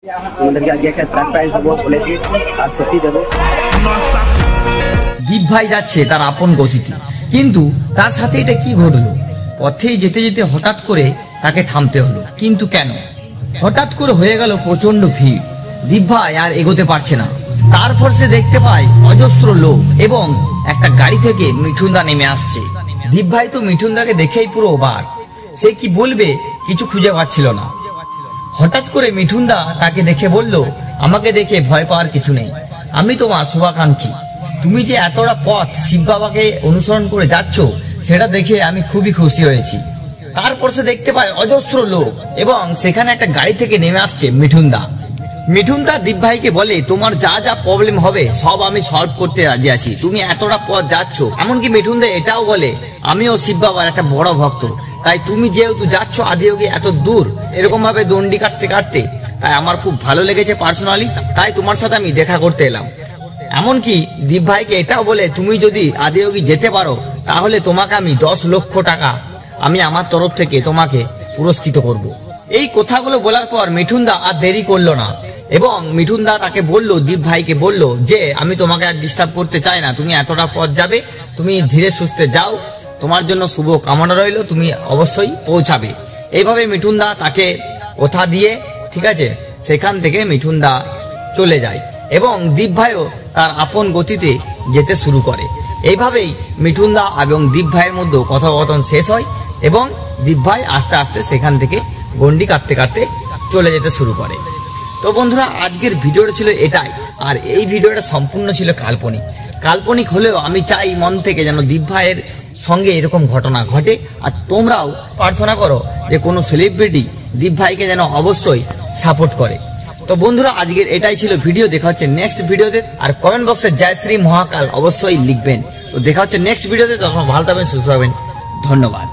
আমাদেরকে আজকে একটা সারপ্রাইজ দেবো বলেছি, আর সত্যি দেবো। দীপ ভাই যাচ্ছে তার আপন গতিতে, কিন্তু তার সাথে এটা কি ঘটলো? পথেই যেতে যেতে হঠাৎ করে তাকে থামতে হলো। কিন্তু কেন? হঠাৎ করে হয়ে গেল প্রচন্ড ভিড়। দীপ ভাই আর এগোতে পারছে না। তারপর সে দেখতে পায় অজস্র লোক এবং একটা গাড়ি থেকে মিঠুনদা নেমে আসছে। দীপ ভাই তো মিঠুনদাকে দেখেই পুরো অবাক। সে কি বলবে কিছু খুঁজে পাচ্ছিল না। হঠাৎ করে মিঠুনদা তাকে দেখে বলল, আমাকে দেখে ভয় পাওয়ার কিছু নেই, আমি তোমার শুভাকাঙ্ক্ষী। তুমি যে এতটা পথ শিব বাবাকে অনুসরণ করে যাচ্ছ সেটা দেখে আমি খুবই খুশি হয়েছি। তারপর সে দেখতে পায় অজস্র লোক এবং সেখানে একটা গাড়ি থেকে নেমে আসছে মিঠুনদা। মিঠুনদা দীপ ভাইকে বলে, তোমার যা যা প্রবলেম হবে সব আমি সলভ করতে রাজি আছি, তুমি এতটা পথ যাচ্ছ। এমনকি মিঠুনদা এটাও বলে, আমিও শিব বাবার একটা বড় ভক্ত, তাই তুমি যেহেতু যাচ্ছ আদিয়োগে এত দূর এরকম ভাবে দণ্ডি কাটতে কাটতে, তাই আমার খুব ভালো লেগেছে পার্সোনালি, তাই তোমার সাথে আমি দেখা করতে এলাম। এমনকি দীপ ভাইকে এটাও বলে, তুমি যদি আদিয়োগী যেতে পারো তাহলে তোমাকে আমি 10 লক্ষ টাকা আমি আমার তরফ থেকে তোমাকে পুরস্কৃত করব। এই কথাগুলো বলার পর মিঠুনদা আর দেরি করলো না এবং মিঠুনদা তাকে বলল, দীপ ভাইকে বলল যে আমি তোমাকে আর ডিস্টার্ব করতে চাই না, তুমি এতটা পথ যাবে, তুমি ধীরে সুস্থে যাও, তোমার জন্য শুভ কামনা রইল, তুমি অবশ্যই পৌঁছাবে। এইভাবে মিঠুনদা তাকে কথা দিয়ে, ঠিক আছে, সেখান থেকে মিঠুনদা চলে যায় এবং দীপ ভাইও তার আপন গতিতে যেতে শুরু করে। এইভাবেই মিঠুনদা এবং দীপ ভাইয়ের মধ্যে কথোপকথন শেষ হয় এবং দীপ ভাই আস্তে আস্তে সেখান থেকে গন্ডি কাটতে কাটতে চলে যেতে শুরু করে। তো বন্ধুরা, আজকের ভিডিওটা ছিল এটাই, আর এই ভিডিওটা সম্পূর্ণ ছিল কাল্পনিক। কাল্পনিক হলেও আমি চাই মন থেকে যেন দীপ ভাইয়ের সঙ্গে এরকম ঘটনা ঘটে, আর তোমরাও প্রার্থনা করো যে কোনো সেলিব্রিটি দীপ ভাইকে যেন অবশ্যই সাপোর্ট করে। তো বন্ধুরা, আজকের এটাই ছিল ভিডিও। দেখা হচ্ছে নেক্সট ভিডিওতে, আর কমেন্ট বক্সে জয় শ্রী মহাকাল অবশ্যই লিখবেন। তো দেখা হচ্ছে নেক্সট ভিডিওতে, তখন ভালো থাকবেন, সুস্থ থাকবেন, ধন্যবাদ।